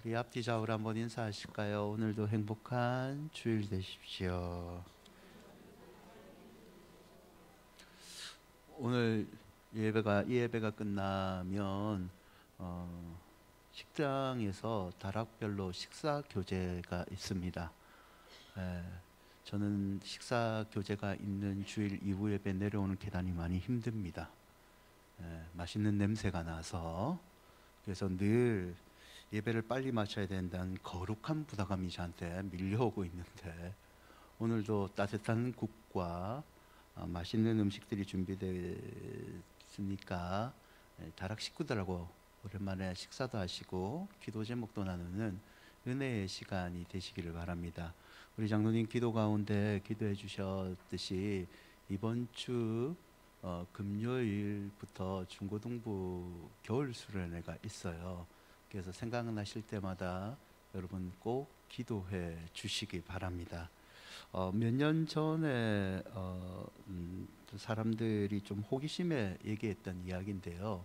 우리 앞뒤 좌우로 한번 인사하실까요? 오늘도 행복한 주일 되십시오. 오늘 이 예배가 끝나면 식당에서 다락별로 식사 교제가 있습니다. 에, 저는 식사 교제가 있는 주일 이후 예배 내려오는 계단이 많이 힘듭니다. 맛있는 냄새가 나서. 그래서 늘 예배를 빨리 마쳐야 된다는 거룩한 부담감이 저한테 밀려오고 있는데, 오늘도 따뜻한 국과 맛있는 음식들이 준비되었으니까 다락 식구들하고 오랜만에 식사도 하시고 기도 제목도 나누는 은혜의 시간이 되시기를 바랍니다. 우리 장로님 기도 가운데 기도해 주셨듯이 이번 주 금요일부터 중고등부 겨울 수련회가 있어요. 그래서 생각나실 때마다 여러분 꼭 기도해 주시기 바랍니다. 몇 년 전에 사람들이 좀 호기심에 얘기했던 이야기인데요.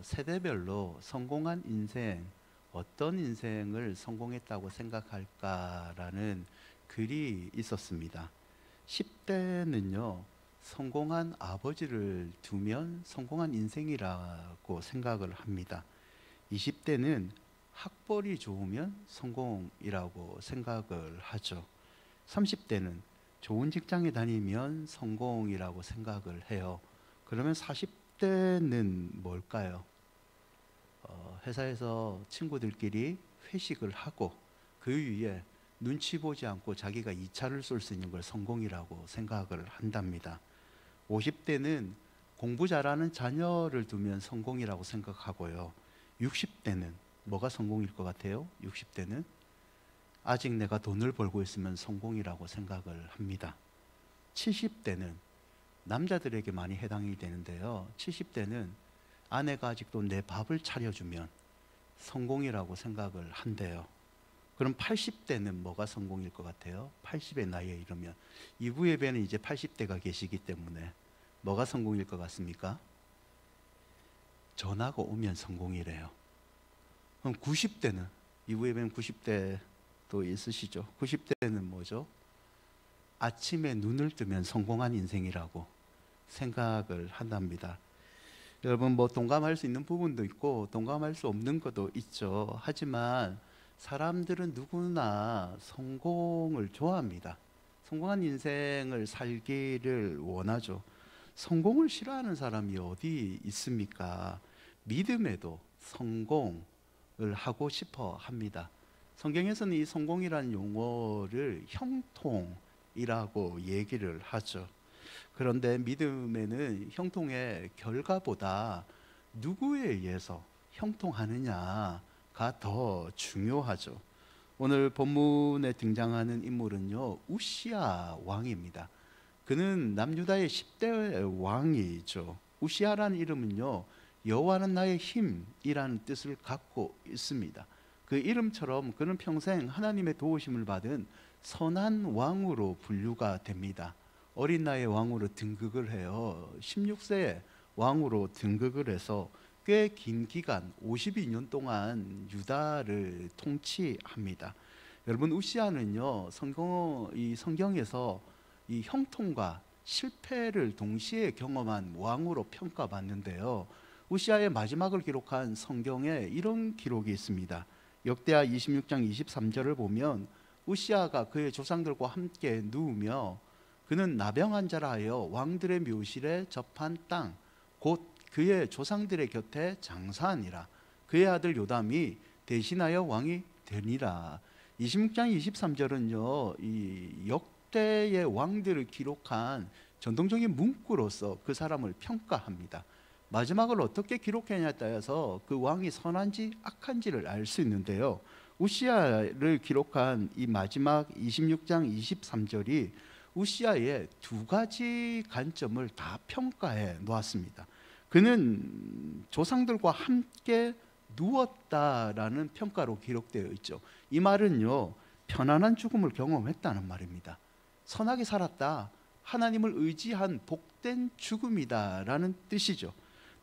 세대별로 성공한 인생, 어떤 인생을 성공했다고 생각할까라는 글이 있었습니다. 10대는요, 성공한 아버지를 두면 성공한 인생이라고 생각을 합니다. 20대는 학벌이 좋으면 성공이라고 생각을 하죠. 30대는 좋은 직장에 다니면 성공이라고 생각을 해요. 그러면 40대는 뭘까요? 회사에서 친구들끼리 회식을 하고 그 위에 눈치 보지 않고 자기가 2차를 쏠 수 있는 걸 성공이라고 생각을 한답니다. 50대는 공부 잘하는 자녀를 두면 성공이라고 생각하고요. 60대는 뭐가 성공일 것 같아요? 60대는 아직 내가 돈을 벌고 있으면 성공이라고 생각을 합니다. 70대는 남자들에게 많이 해당이 되는데요. 70대는 아내가 아직도 내 밥을 차려주면 성공이라고 생각을 한대요. 그럼 80대는 뭐가 성공일 것 같아요? 80의 나이에 이르면. 이부 예배는 이제 80대가 계시기 때문에 뭐가 성공일 것 같습니까? 전화가 오면 성공이래요. 그럼 90대는, 이부 예배는 90대도 있으시죠? 90대는 뭐죠? 아침에 눈을 뜨면 성공한 인생이라고 생각을 한답니다. 여러분, 뭐 동감할 수 있는 부분도 있고 동감할 수 없는 것도 있죠. 하지만 사람들은 누구나 성공을 좋아합니다. 성공한 인생을 살기를 원하죠. 성공을 싫어하는 사람이 어디 있습니까? 믿음에도 성공을 하고 싶어 합니다. 성경에서는 이 성공이라는 용어를 형통이라고 얘기를 하죠. 그런데 믿음에는 형통의 결과보다 누구에 의해서 형통하느냐가 더 중요하죠. 오늘 본문에 등장하는 인물은요, 우시야 왕입니다. 그는 남유다의 10대 왕이죠. 우시야라는 이름은요, 여호와는 나의 힘이라는 뜻을 갖고 있습니다. 그 이름처럼 그는 평생 하나님의 도우심을 받은 선한 왕으로 분류가 됩니다. 어린 나이에 왕으로 등극을 해요. 16세에 왕으로 등극을 해서 꽤 긴 기간 52년 동안 유다를 통치합니다. 여러분, 우시야는요, 성경에서 이 형통과 실패를 동시에 경험한 왕으로 평가받는데요. 우시야의 마지막을 기록한 성경에 이런 기록이 있습니다. 역대하 26장 23절을 보면 우시야가 그의 조상들과 함께 누우며 그는 나병한 자라 하여 왕들의 묘실에 접한 땅 곧 그의 조상들의 곁에 장사하니라. 그의 아들 요담이 대신하여 왕이 되니라. 26장 23절은요, 이 역대의 왕들을 기록한 전통적인 문구로서 그 사람을 평가합니다. 마지막을 어떻게 기록했냐에 따라서 그 왕이 선한지 악한지를 알 수 있는데요, 우시야를 기록한 이 마지막 26장 23절이 우시야의 두 가지 관점을 다 평가해 놓았습니다. 그는 조상들과 함께 누웠다라는 평가로 기록되어 있죠. 이 말은요, 편안한 죽음을 경험했다는 말입니다. 선하게 살았다, 하나님을 의지한 복된 죽음이다라는 뜻이죠.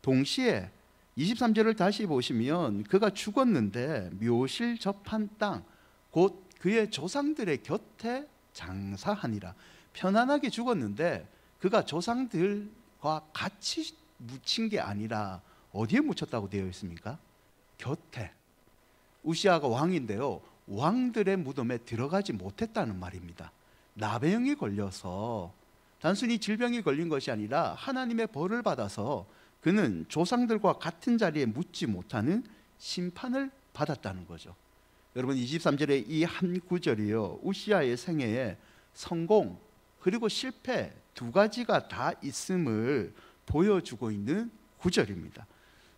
동시에 23절을 다시 보시면 그가 죽었는데 묘실 접한 땅 곧 그의 조상들의 곁에 장사하니라. 편안하게 죽었는데 그가 조상들과 같이 묻힌 게 아니라 어디에 묻혔다고 되어 있습니까? 곁에. 우시아가 왕인데요, 왕들의 무덤에 들어가지 못했다는 말입니다. 나병이 걸려서 단순히 질병이 걸린 것이 아니라 하나님의 벌을 받아서 그는 조상들과 같은 자리에 묻지 못하는 심판을 받았다는 거죠. 여러분, 23절의 이 한 구절이요, 우시아의 생애에 성공 그리고 실패 두 가지가 다 있음을 보여주고 있는 구절입니다.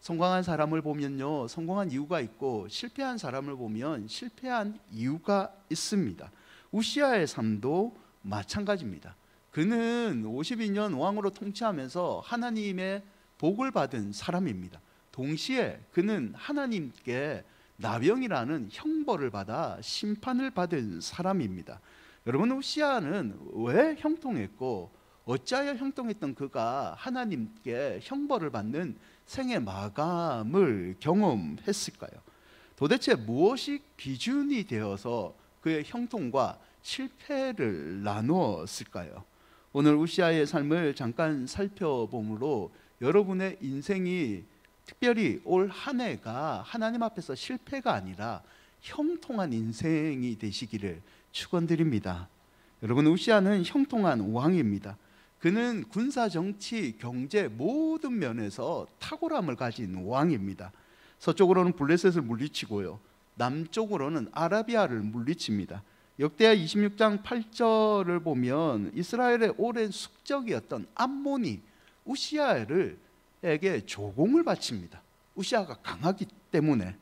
성공한 사람을 보면요, 성공한 이유가 있고 실패한 사람을 보면 실패한 이유가 있습니다. 우시아의 삶도 마찬가지입니다. 그는 52년 왕으로 통치하면서 하나님의 복을 받은 사람입니다. 동시에 그는 하나님께 나병이라는 형벌을 받아 심판을 받은 사람입니다. 여러분, 우시아는 왜 형통했고 어찌하여 형통했던 그가 하나님께 형벌을 받는 생의 마감을 경험했을까요? 도대체 무엇이 기준이 되어서 그의 형통과 실패를 나누었을까요? 오늘 우시아의 삶을 잠깐 살펴보므로 여러분의 인생이, 특별히 올 한 해가 하나님 앞에서 실패가 아니라 형통한 인생이 되시기를 축원드립니다. 여러분, 우시아는 형통한 왕입니다. 그는 군사, 정치, 경제 모든 면에서 탁월함을 가진 왕입니다. 서쪽으로는 블레셋을 물리치고요, 남쪽으로는 아라비아를 물리칩니다. 역대하 26장 8절을 보면 이스라엘의 오랜 숙적이었던 암몬이 우시아에게 조공을 바칩니다. 우시아가 강하기 때문에.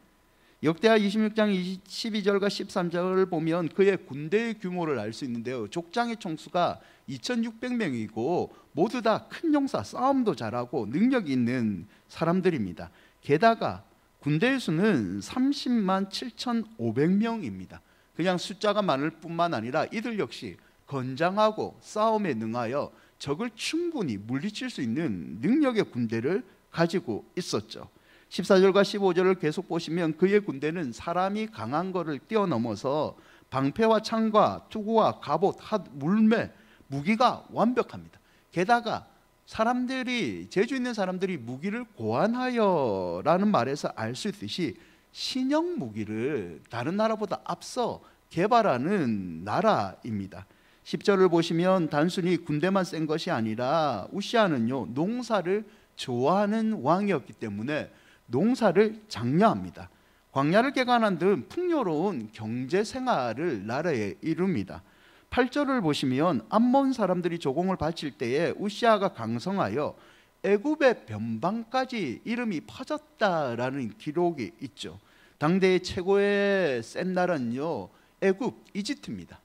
역대하 26장 12절과 13절을 보면 그의 군대의 규모를 알 수 있는데요, 족장의 총수가 2600명이고 모두 다 큰 용사, 싸움도 잘하고 능력이 있는 사람들입니다. 게다가 군대의 수는 30만 7,500명입니다. 그냥 숫자가 많을 뿐만 아니라 이들 역시 건장하고 싸움에 능하여 적을 충분히 물리칠 수 있는 능력의 군대를 가지고 있었죠. 14절과 15절을 계속 보시면 그의 군대는 사람이 강한 것을 뛰어넘어서 방패와 창과 투구와 갑옷, 물매, 무기가 완벽합니다. 게다가 재주 있는 사람들이 무기를 고안하여라는 말에서 알 수 있듯이 신형 무기를 다른 나라보다 앞서 개발하는 나라입니다. 10절을 보시면 단순히 군대만 센 것이 아니라 우시아는요, 농사를 좋아하는 왕이었기 때문에 농사를 장려합니다. 광야를 개간한 등 풍요로운 경제 생활을 나라에 이룹니다. 8절을 보시면 암몬 사람들이 조공을 바칠 때에 우시아가 강성하여 애굽의 변방까지 이름이 퍼졌다라는 기록이 있죠. 당대의 최고의 센 나라는요, 애굽, 이집트입니다.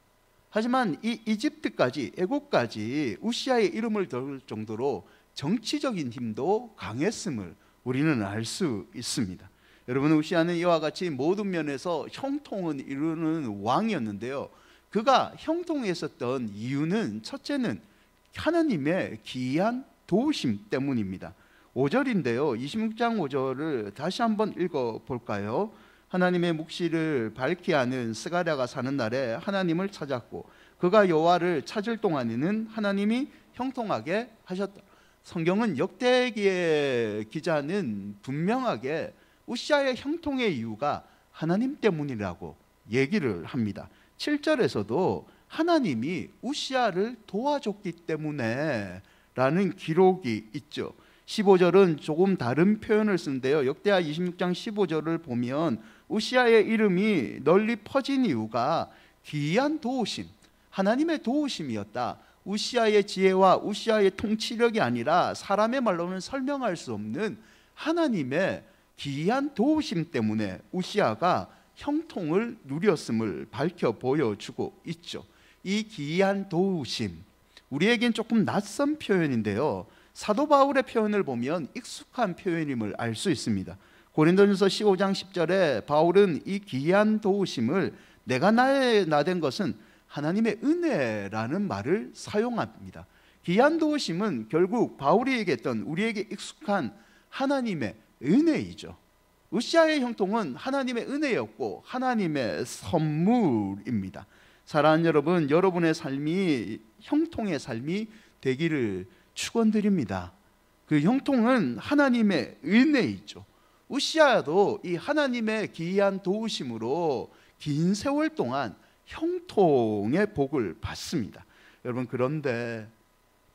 하지만 이 이집트까지, 애굽까지 우시아의 이름을 들 정도로 정치적인 힘도 강했음을 우리는 알 수 있습니다. 여러분, 우시아는 이와 같이 모든 면에서 형통을 이루는 왕이었는데요, 그가 형통했었던 이유는 첫째는 하나님의 기이한 도우심 때문입니다. 5절인데요, 26장 5절을 다시 한번 읽어볼까요? 하나님의 묵시를 밝히 아는 스가랴가 사는 날에 하나님을 찾았고 그가 여호와를 찾을 동안에는 하나님이 형통하게 하셨다. 성경은 역대기의 기자는 분명하게 우시아의 형통의 이유가 하나님 때문이라고 얘기를 합니다. 7절에서도 하나님이 우시아를 도와줬기 때문에 라는 기록이 있죠. 15절은 조금 다른 표현을 쓰는데요, 역대하 26장 15절을 보면 우시아의 이름이 널리 퍼진 이유가 기이한 도우심, 하나님의 도우심이었다. 우시아의 지혜와 우시아의 통치력이 아니라 사람의 말로는 설명할 수 없는 하나님의 기이한 도우심 때문에 우시아가 형통을 누렸음을 밝혀 보여주고 있죠. 이 기이한 도우심, 우리에겐 조금 낯선 표현인데요, 사도 바울의 표현을 보면 익숙한 표현임을 알 수 있습니다. 고린도전서 15장 10절에 바울은 이 기이한 도우심을 내가 나된 것은 하나님의 은혜라는 말을 사용합니다. 기이한 도우심은 결국 바울이 얘기했던 우리에게 익숙한 하나님의 은혜이죠. 우시아의 형통은 하나님의 은혜였고 하나님의 선물입니다. 사랑하는 여러분, 여러분의 삶이 형통의 삶이 되기를 축원드립니다. 그 형통은 하나님의 은혜이죠. 우시아도 이 하나님의 기이한 도우심으로 긴 세월 동안 형통의 복을 받습니다. 여러분, 그런데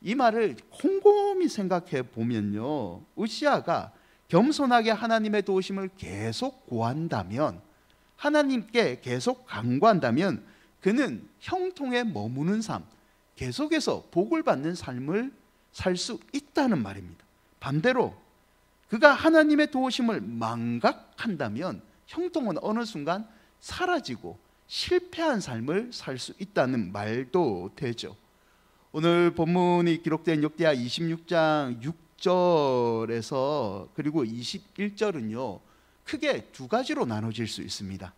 이 말을 곰곰이 생각해 보면요, 우시아가 겸손하게 하나님의 도우심을 계속 구한다면, 하나님께 계속 간구한다면 그는 형통에 머무는 삶, 계속해서 복을 받는 삶을 살 수 있다는 말입니다. 반대로 그가 하나님의 도우심을 망각한다면 형통은 어느 순간 사라지고 실패한 삶을 살 수 있다는 말도 되죠. 오늘 본문이 기록된 역대하 26장 6절에서 그리고 21절은요 크게 두 가지로 나눠질 수 있습니다.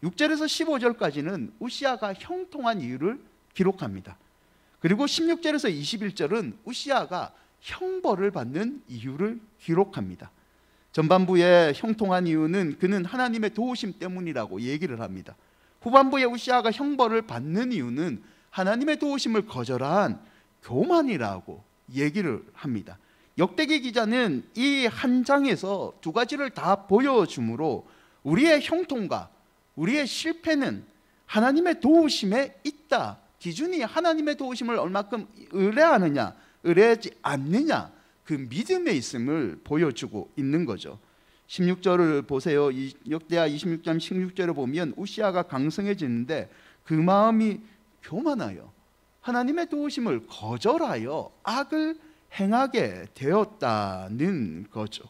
6절에서 15절까지는 우시아가 형통한 이유를 기록합니다. 그리고 16절에서 21절은 우시아가 형벌을 받는 이유를 기록합니다. 전반부에 형통한 이유는 그는 하나님의 도우심 때문이라고 얘기를 합니다. 후반부에 우시아가 형벌을 받는 이유는 하나님의 도우심을 거절한 교만이라고 얘기를 합니다. 역대기 기자는 이 한 장에서 두 가지를 다 보여주므로 우리의 형통과 우리의 실패는 하나님의 도우심에 있다. 기준이 하나님의 도우심을 얼마큼 의뢰하느냐, 의뢰하지 않느냐, 그 믿음에 있음을 보여주고 있는 거죠. 16절을 보세요. 역대하 26장 16절을 보면 우시아가 강성해지는데 그 마음이 교만하여 하나님의 도우심을 거절하여 악을 행하게 되었다는 거죠.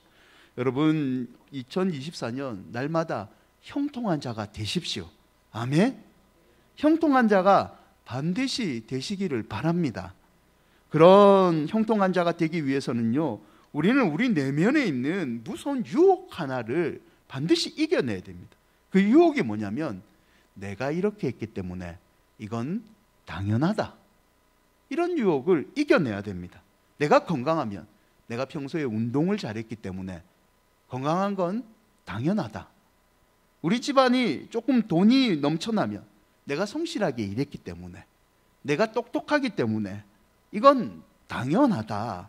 여러분, 2024년 날마다 형통한 자가 되십시오. 아멘. 형통한 자가 반드시 되시기를 바랍니다. 그런 형통한 자가 되기 위해서는요, 우리는 우리 내면에 있는 무서운 유혹 하나를 반드시 이겨내야 됩니다. 그 유혹이 뭐냐면 내가 이렇게 했기 때문에 이건 당연하다. 이런 유혹을 이겨내야 됩니다. 내가 건강하면, 내가 평소에 운동을 잘했기 때문에 건강한 건 당연하다. 우리 집안이 조금 돈이 넘쳐나면 내가 성실하게 일했기 때문에, 내가 똑똑하기 때문에 이건 당연하다.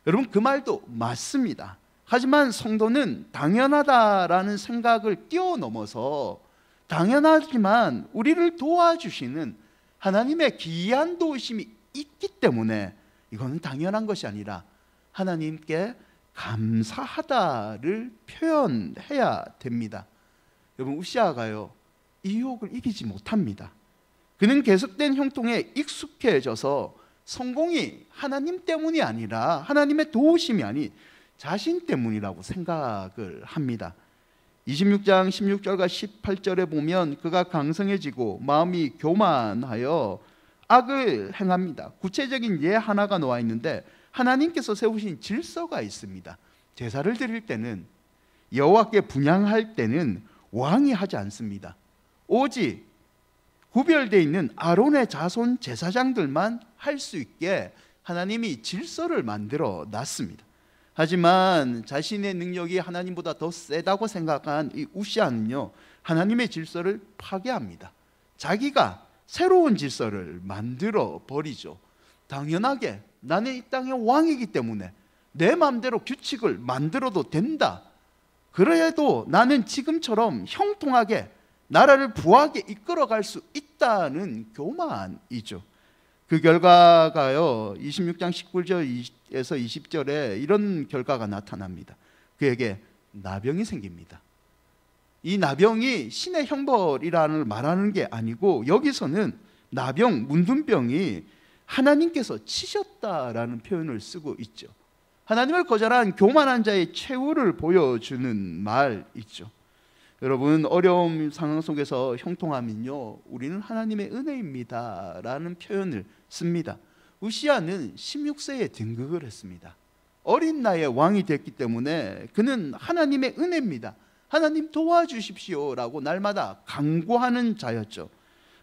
여러분, 그 말도 맞습니다. 하지만 성도는 당연하다라는 생각을 뛰어넘어서 당연하지만 우리를 도와주시는 하나님의 기이한 도우심이 있기 때문에 이거는 당연한 것이 아니라 하나님께 감사하다를 표현해야 됩니다. 여러분, 우시아가요 이 유혹을 이기지 못합니다. 그는 계속된 형통에 익숙해져서 성공이 하나님 때문이 아니라 하나님의 도우심이 아닌 자신 때문이라고 생각을 합니다. 26장 16절과 18절에 보면 그가 강성해지고 마음이 교만하여 악을 행합니다. 구체적인 예 하나가 놓아 있는데 하나님께서 세우신 질서가 있습니다. 제사를 드릴 때는, 여호와께 분향할 때는 왕이 하지 않습니다. 오직 구별되어 있는 아론의 자손 제사장들만 할 수 있게 하나님이 질서를 만들어 놨습니다. 하지만 자신의 능력이 하나님보다 더 세다고 생각한 이 우시아는요, 하나님의 질서를 파괴합니다. 자기가 새로운 질서를 만들어 버리죠. 당연하게 나는 이 땅의 왕이기 때문에 내 마음대로 규칙을 만들어도 된다. 그래도 나는 지금처럼 형통하게 나라를 부하게 이끌어갈 수 있다는 교만이죠. 그 결과가요 26장 19절에서 20절에 이런 결과가 나타납니다. 그에게 나병이 생깁니다. 이 나병이 신의 형벌이라는 말하는 게 아니고 여기서는 나병, 문둥병이 하나님께서 치셨다라는 표현을 쓰고 있죠. 하나님을 거절한 교만한 자의 최후를 보여주는 말이죠. 여러분, 어려움 상황 속에서 형통하면요, 우리는 하나님의 은혜입니다 라는 표현을 씁니다. 우시아는 16세에 등극을 했습니다. 어린 나이에 왕이 됐기 때문에 그는 하나님의 은혜입니다, 하나님 도와주십시오 라고 날마다 간구하는 자였죠.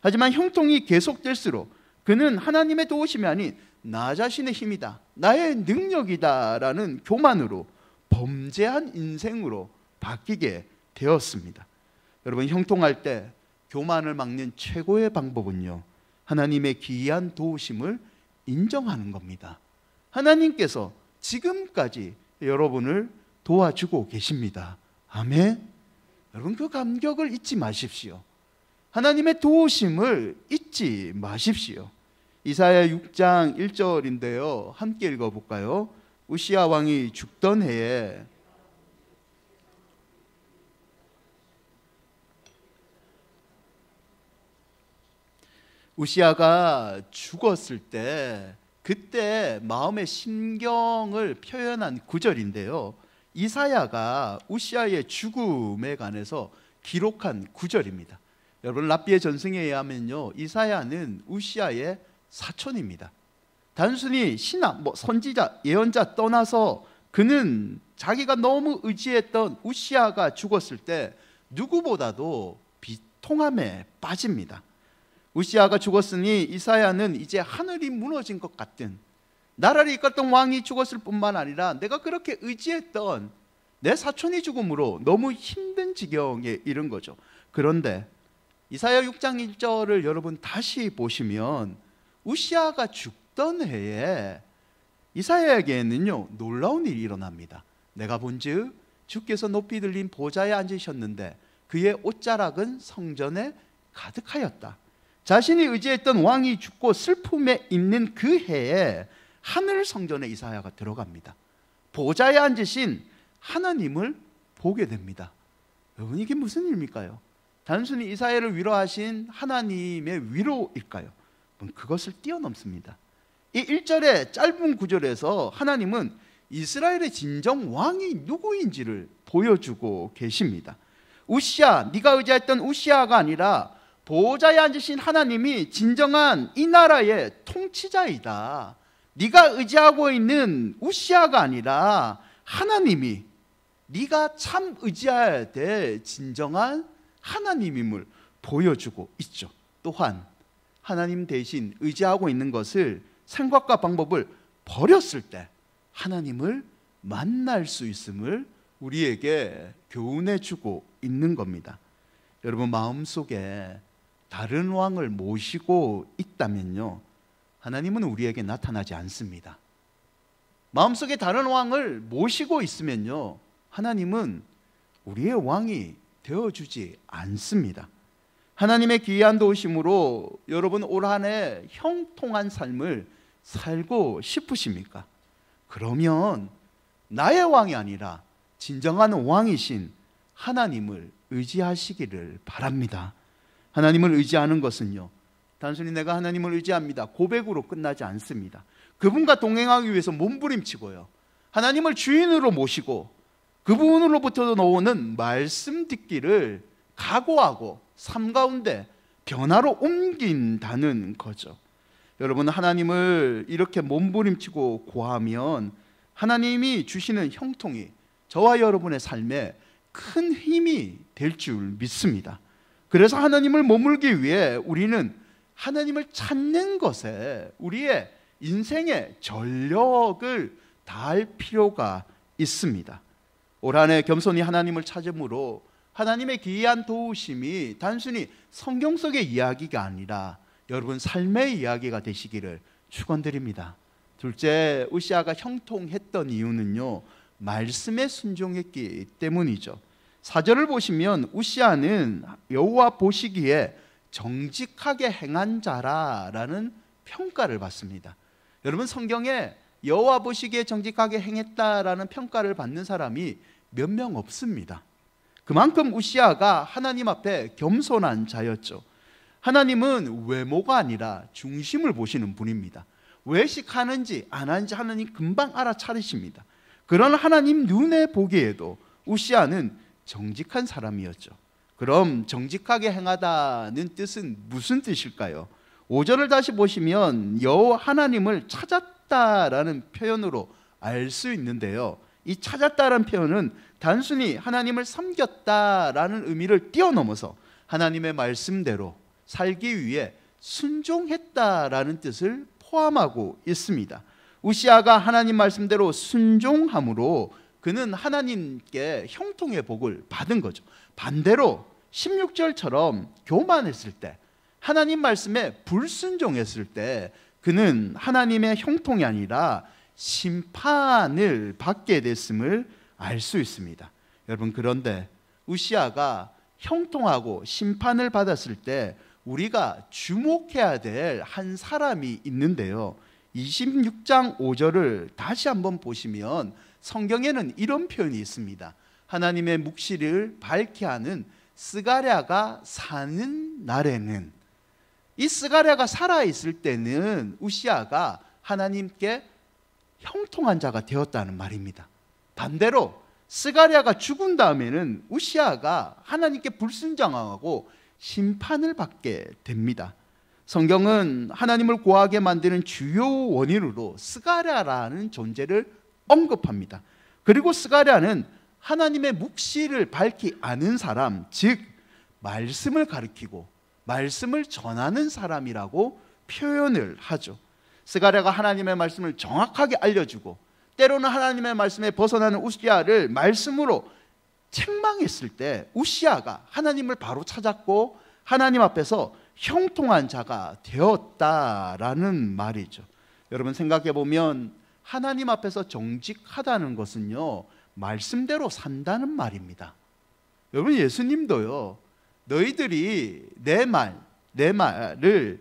하지만 형통이 계속될수록 그는 하나님의 도우심이 아닌 나 자신의 힘이다, 나의 능력이다 라는 교만으로 범죄한 인생으로 바뀌게 되었습니다. 여러분, 형통할 때 교만을 막는 최고의 방법은요, 하나님의 기이한 도우심을 인정하는 겁니다. 하나님께서 지금까지 여러분을 도와주고 계십니다. 아멘. 여러분, 그 감격을 잊지 마십시오. 하나님의 도우심을 잊지 마십시오. 이사야 6장 1절인데요. 함께 읽어볼까요? 우시야 왕이 죽던 해에 우시야가 죽었을 때 그때 마음의 심경을 표현한 구절인데요, 이사야가 우시야의 죽음에 관해서 기록한 구절입니다. 여러분, 랍비의 전승에 의하면요, 이사야는 우시야의 사촌입니다. 단순히 신하, 선지자, 예언자 떠나서 그는 자기가 너무 의지했던 우시야가 죽었을 때 누구보다도 비통함에 빠집니다. 우시야가 죽었으니 이사야는 이제 하늘이 무너진 것 같은, 나라를 이끌었던 왕이 죽었을 뿐만 아니라 내가 그렇게 의지했던 내 사촌이 죽음으로 너무 힘든 지경에 이른 거죠. 그런데 이사야 6장 1절을 여러분 다시 보시면 우시야가 죽던 해에 이사야에게는요, 놀라운 일이 일어납니다. 내가 본즉 주께서 높이 들린 보좌에 앉으셨는데 그의 옷자락은 성전에 가득하였다. 자신이 의지했던 왕이 죽고 슬픔에 있는 그 해에 하늘 성전에 이사야가 들어갑니다. 보좌에 앉으신 하나님을 보게 됩니다. 여러분, 이게 무슨 일입니까요? 단순히 이사야를 위로하신 하나님의 위로일까요? 그것을 뛰어넘습니다. 이 1절의 짧은 구절에서 하나님은 이스라엘의 진정 왕이 누구인지를 보여주고 계십니다. 우시야, 네가 의지했던 우시야가 아니라 보좌에 앉으신 하나님이 진정한 이 나라의 통치자이다. 네가 의지하고 있는 우시야가 아니라 하나님이 네가 참 의지해야 될 진정한 하나님임을 보여주고 있죠. 또한 하나님 대신 의지하고 있는 것을, 생각과 방법을 버렸을 때 하나님을 만날 수 있음을 우리에게 교훈해 주고 있는 겁니다. 여러분, 마음속에 다른 왕을 모시고 있다면요, 하나님은 우리에게 나타나지 않습니다. 마음속에 다른 왕을 모시고 있으면요, 하나님은 우리의 왕이 되어주지 않습니다. 하나님의 기이한 도우심으로 여러분 올 한 해 형통한 삶을 살고 싶으십니까? 그러면 나의 왕이 아니라 진정한 왕이신 하나님을 의지하시기를 바랍니다. 하나님을 의지하는 것은요, 단순히 내가 하나님을 의지합니다 고백으로 끝나지 않습니다. 그분과 동행하기 위해서 몸부림치고요, 하나님을 주인으로 모시고 그분으로부터 나오는 말씀 듣기를 각오하고 삶 가운데 변화로 옮긴다는 거죠. 여러분, 하나님을 이렇게 몸부림치고 구하면 하나님이 주시는 형통이 저와 여러분의 삶에 큰 힘이 될 줄 믿습니다. 그래서 하나님을 머물기 위해 우리는 하나님을 찾는 것에 우리의 인생의 전력을 다할 필요가 있습니다. 올 한 해 겸손히 하나님을 찾음으로 하나님의 기이한 도우심이 단순히 성경 속의 이야기가 아니라 여러분 삶의 이야기가 되시기를 축원드립니다. 둘째, 우시야가 형통했던 이유는요, 말씀에 순종했기 때문이죠. 4절을 보시면 우시야는 여호와 보시기에 정직하게 행한 자라라는 평가를 받습니다. 여러분, 성경에 여호와 보시기에 정직하게 행했다라는 평가를 받는 사람이 몇 명 없습니다. 그만큼 우시야가 하나님 앞에 겸손한 자였죠. 하나님은 외모가 아니라 중심을 보시는 분입니다. 외식하는지 안 하는지 하나님 금방 알아차리십니다. 그런 하나님 눈에 보기에도 우시야는 정직한 사람이었죠. 그럼 정직하게 행하다는 뜻은 무슨 뜻일까요? 5절을 다시 보시면 여호와 하나님을 찾았다라는 표현으로 알 수 있는데요, 이 찾았다라는 표현은 단순히 하나님을 섬겼다라는 의미를 뛰어넘어서 하나님의 말씀대로 살기 위해 순종했다라는 뜻을 포함하고 있습니다. 우시야가 하나님 말씀대로 순종함으로 그는 하나님께 형통의 복을 받은 거죠. 반대로 16절처럼 교만했을 때, 하나님 말씀에 불순종했을 때 그는 하나님의 형통이 아니라 심판을 받게 됐음을 알 수 있습니다. 여러분, 그런데 우시아가 형통하고 심판을 받았을 때 우리가 주목해야 될 한 사람이 있는데요, 26장 5절을 다시 한번 보시면 성경에는 이런 표현이 있습니다. 하나님의 묵시를 밝게 하는 스가랴가 사는 날에는, 이 스가랴가 살아있을 때는 우시아가 하나님께 형통한 자가 되었다는 말입니다. 반대로 스가랴가 죽은 다음에는 우시아가 하나님께 불순종하고 심판을 받게 됩니다. 성경은 하나님을 고하게 만드는 주요 원인으로 스가랴라는 존재를 언급합니다. 그리고 스가랴는 하나님의 묵시를 밝히 아는 사람, 즉 말씀을 가리키고 말씀을 전하는 사람이라고 표현을 하죠. 스가랴가 하나님의 말씀을 정확하게 알려주고 때로는 하나님의 말씀에 벗어나는 우시아를 말씀으로 책망했을 때 우시아가 하나님을 바로 찾았고 하나님 앞에서 형통한 자가 되었다라는 말이죠. 여러분, 생각해 보면 하나님 앞에서 정직하다는 것은요, 말씀대로 산다는 말입니다. 여러분, 예수님도요, 너희들이 내 말을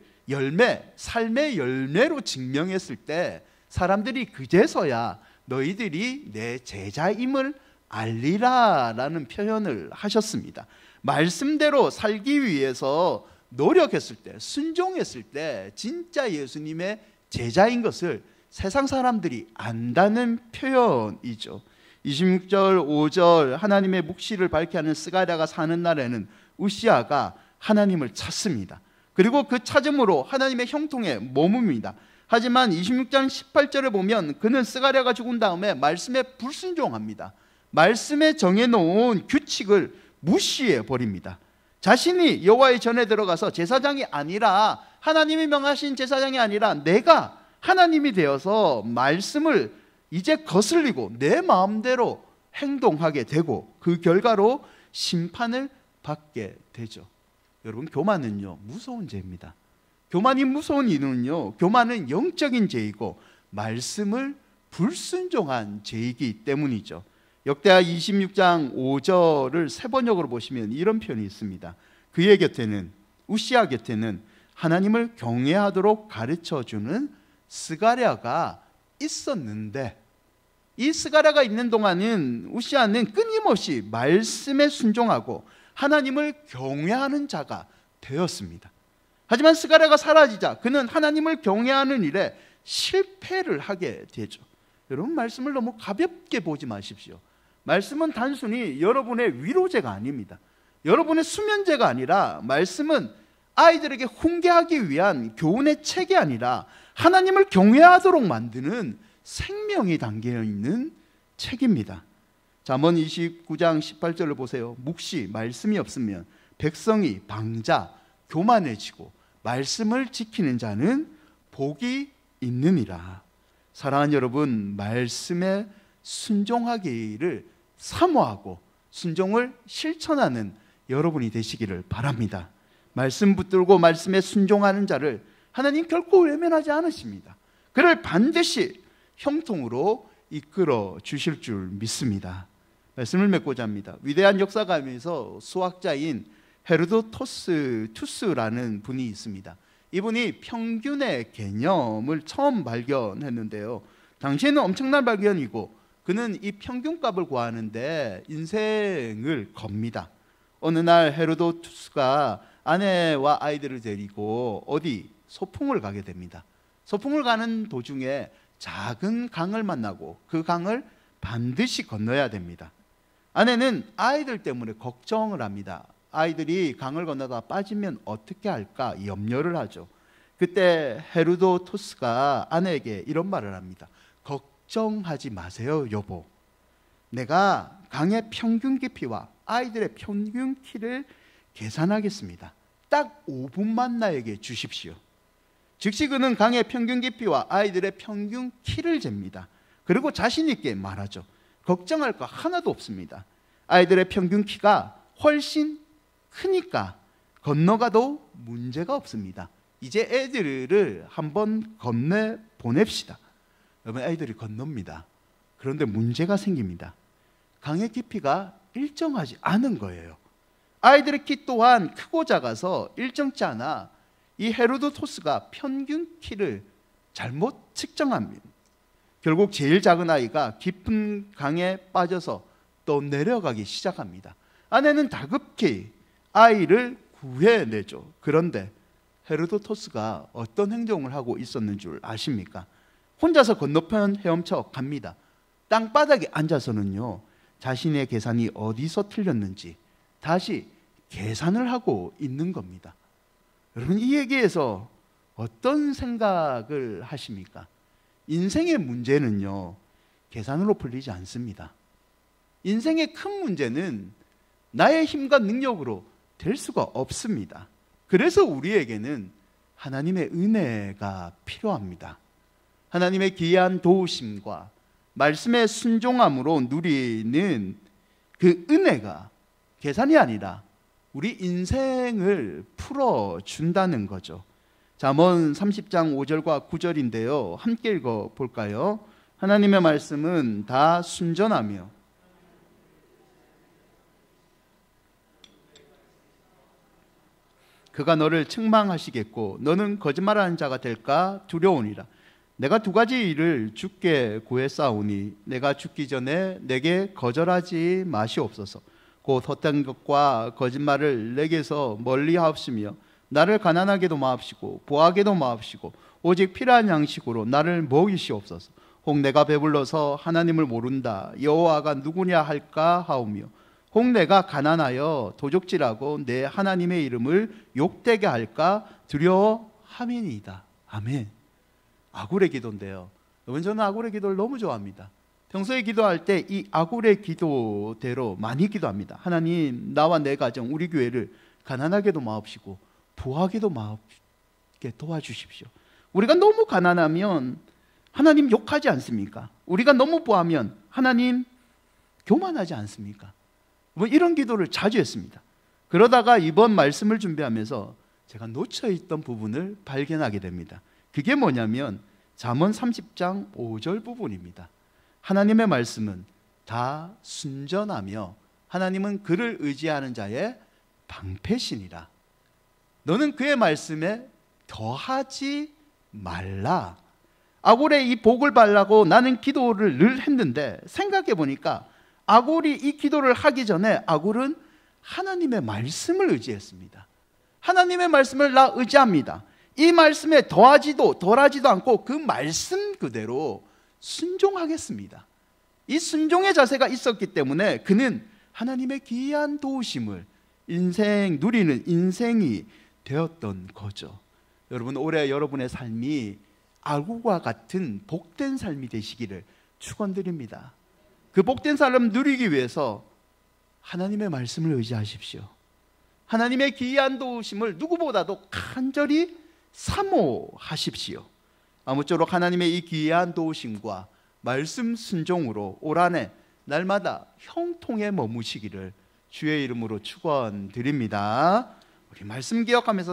삶의 열매로 증명했을 때 사람들이 그제서야 너희들이 내 제자임을 알리라라는 표현을 하셨습니다. 말씀대로 살기 위해서 노력했을 때, 순종했을 때 진짜 예수님의 제자인 것을 세상 사람들이 안다는 표현이죠. 26절 5절 하나님의 묵시를 밝게 하는 스가랴가 사는 날에는 우시아가 하나님을 찾습니다. 그리고 그 찾음으로 하나님의 형통에 머뭅니다. 하지만 26장 18절에 보면 그는 스가랴가 죽은 다음에 말씀에 불순종합니다. 말씀에 정해놓은 규칙을 무시해 버립니다. 자신이 여호와의 전에 들어가서 제사장이 아니라, 하나님이 명하신 제사장이 아니라 내가 하나님이 되어서 말씀을 이제 거슬리고 내 마음대로 행동하게 되고 그 결과로 심판을 받게 되죠. 여러분, 교만은요 무서운 죄입니다. 교만이 무서운 이유는요, 교만은 영적인 죄이고 말씀을 불순종한 죄이기 때문이죠. 역대하 26장 5절을 세 번역으로 보시면 이런 표현이 있습니다. 그의 곁에는, 우시아 곁에는 하나님을 경외하도록 가르쳐주는 스가랴가 있었는데, 이 스가랴가 있는 동안은 우시아는 끊임없이 말씀에 순종하고 하나님을 경외하는 자가 되었습니다. 하지만 스가랴가 사라지자 그는 하나님을 경외하는 일에 실패를 하게 되죠. 여러분, 말씀을 너무 가볍게 보지 마십시오. 말씀은 단순히 여러분의 위로제가 아닙니다. 여러분의 수면제가 아니라, 말씀은 아이들에게 훈계하기 위한 교훈의 책이 아니라 하나님을 경외하도록 만드는 생명이 담겨 있는 책입니다. 잠언 29장 18절을 보세요. 묵시, 말씀이 없으면 백성이 방자, 교만해지고 말씀을 지키는 자는 복이 있느니라. 사랑하는 여러분, 말씀에 순종하기를 사모하고 순종을 실천하는 여러분이 되시기를 바랍니다. 말씀 붙들고 말씀에 순종하는 자를 하나님 결코 외면하지 않으십니다. 그를 반드시 형통으로 이끌어 주실 줄 믿습니다. 말씀을 맺고자 합니다. 위대한 역사가면서 수학자인 헤로도투스라는 분이 있습니다. 이분이 평균의 개념을 처음 발견했는데요, 당시에는 엄청난 발견이고 그는 이 평균값을 구하는데 인생을 겁니다. 어느 날 헤로도투스가 아내와 아이들을 데리고 어디 소풍을 가게 됩니다. 소풍을 가는 도중에 작은 강을 만나고 그 강을 반드시 건너야 됩니다. 아내는 아이들 때문에 걱정을 합니다. 아이들이 강을 건너다 빠지면 어떻게 할까 염려를 하죠. 그때 헤로도투스가 아내에게 이런 말을 합니다. 걱정하지 마세요, 여보. 내가 강의 평균 깊이와 아이들의 평균 키를 계산하겠습니다. 딱 5분만 나에게 주십시오. 즉시 그는 강의 평균 깊이와 아이들의 평균 키를 잽니다. 그리고 자신 있게 말하죠. 걱정할 거 하나도 없습니다. 아이들의 평균 키가 훨씬 크니까 건너가도 문제가 없습니다. 이제 애들을 한번 건네 보냅시다. 여러분, 애들이 건넙니다. 그런데 문제가 생깁니다. 강의 깊이가 일정하지 않은 거예요. 아이들의 키 또한 크고 작아서 일정치 않아 이 헤로도토스가 평균 키를 잘못 측정합니다. 결국 제일 작은 아이가 깊은 강에 빠져서 또 내려가기 시작합니다. 아내는 다급히 아이를 구해내죠. 그런데 헤로도토스가 어떤 행동을 하고 있었는 줄 아십니까? 혼자서 건너편 헤엄쳐 갑니다. 땅바닥에 앉아서는요, 자신의 계산이 어디서 틀렸는지 다시 계산을 하고 있는 겁니다. 여러분, 이 얘기에서 어떤 생각을 하십니까? 인생의 문제는요, 계산으로 풀리지 않습니다. 인생의 큰 문제는 나의 힘과 능력으로 될 수가 없습니다. 그래서 우리에게는 하나님의 은혜가 필요합니다. 하나님의 귀한 도우심과 말씀의 순종함으로 누리는 그 은혜가 계산이 아니라 우리 인생을 풀어준다는 거죠. 잠언 30장 5절과 9절인데요. 함께 읽어볼까요? 하나님의 말씀은 다 순전하며 그가 너를 책망하시겠고 너는 거짓말하는 자가 될까 두려우니라. 내가 두 가지 일을 주께 구했사오니 내가 죽기 전에 내게 거절하지 마시옵소서. 곧 헛된 것과 거짓말을 내게서 멀리하옵시며 나를 가난하게도 마옵시고 부하게도 마옵시고 오직 필요한 양식으로 나를 먹이시옵소서. 혹 내가 배불러서 하나님을 모른다 여호와가 누구냐 할까 하오며 혹 내가 가난하여 도적질하고 내 하나님의 이름을 욕되게 할까 두려워함이니이다. 아멘. 아굴의 기도인데요. 여러분, 저는 아굴의 기도를 너무 좋아합니다. 평소에 기도할 때 이 아굴의 기도대로 많이 기도합니다. 하나님, 나와 내 가정, 우리 교회를 가난하게도 마옵시고 부하게도 마옵게 도와주십시오. 우리가 너무 가난하면 하나님 욕하지 않습니까? 우리가 너무 부하면 하나님 교만하지 않습니까? 뭐 이런 기도를 자주 했습니다. 그러다가 이번 말씀을 준비하면서 제가 놓쳐있던 부분을 발견하게 됩니다. 그게 뭐냐면 잠언 30장 5절 부분입니다. 하나님의 말씀은 다 순전하며 하나님은 그를 의지하는 자의 방패시니라. 너는 그의 말씀에 더하지 말라. 아굴에 이 복을 바라고 나는 기도를 늘 했는데 생각해 보니까 아굴이 이 기도를 하기 전에 아굴은 하나님의 말씀을 의지했습니다. 하나님의 말씀을 나 의지합니다. 이 말씀에 더하지도 덜하지도 않고 그 말씀 그대로 순종하겠습니다. 이 순종의 자세가 있었기 때문에 그는 하나님의 귀한 도우심을 누리는 인생이 되었던 거죠. 여러분, 올해 여러분의 삶이 아굴과 같은 복된 삶이 되시기를 축원드립니다. 그 복된 삶을 누리기 위해서 하나님의 말씀을 의지하십시오. 하나님의 귀한 도우심을 누구보다도 간절히 사모하십시오. 아무쪼록 하나님의 이 귀한 도우심과 말씀 순종으로 올 한 해 날마다 형통에 머무시기를 주의 이름으로 축원드립니다. 우리 말씀 기억하면서